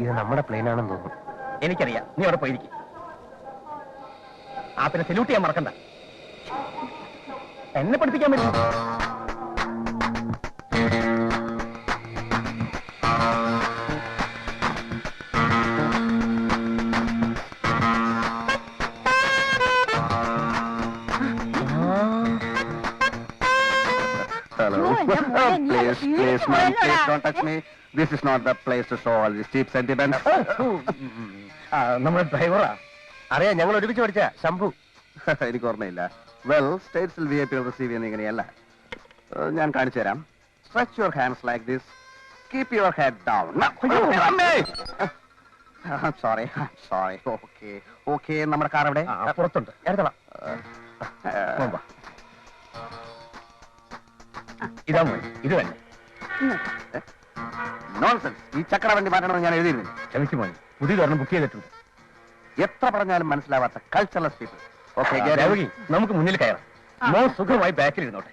ഇത് നമ്മുടെ പ്ലെയിനാണെന്ന് തോന്നുന്നു. എനിക്കറിയാം, നീ അവിടെ പോയിരിക്കും. ആ പിന്നെ സല്യൂട്ട് ചെയ്യാൻ മറക്കണ്ട. എന്നെ പഠിപ്പിക്കാൻ പറ്റും. Hello. Please, ma'am, please don't touch me. This is not the place to show all these cheap sentiments. നമ്മുടെ ഡ്രൈവറാ. അറിയാം, ഞങ്ങൾ ഒരുമിച്ച് പഠിച്ച ശംഭു. എനിക്ക് ഓർമ്മയില്ല. വെൽ, സ്റ്റേറ്റ്സിൽ VIP റിസീവ് ചെയ്യുന്ന ഇങ്ങനെയല്ല. ഞാൻ കാണിച്ചു തരാം. Stretch your hands like this. Keep your head down. I'm sorry. Okay. നമ്മുടെ കാർ എവിടെ? പുറത്തുണ്ട്. എടുത്തണം. ഇതാ മോൻ, ഇത് തന്നെ. നോൺസെൻസ്. ഈ ചക്രവണ്ടി മാറ്റണമെന്ന് ഞാൻ എഴുതിയിരുന്നു. ക്ഷമിച്ചു മോൻ, പുതിയ കാരണം ബുക്ക് ചെയ്തിട്ടുണ്ട്. എത്ര പറഞ്ഞാലും മനസ്സിലാവാത്ത കൾച്ചറൽ പീപ്പിൾ. ഓക്കെ, നമുക്ക് മുന്നിൽ കയറാം. സുഖമായി ബാക്കിൽ ഇരുന്നോട്ടെ.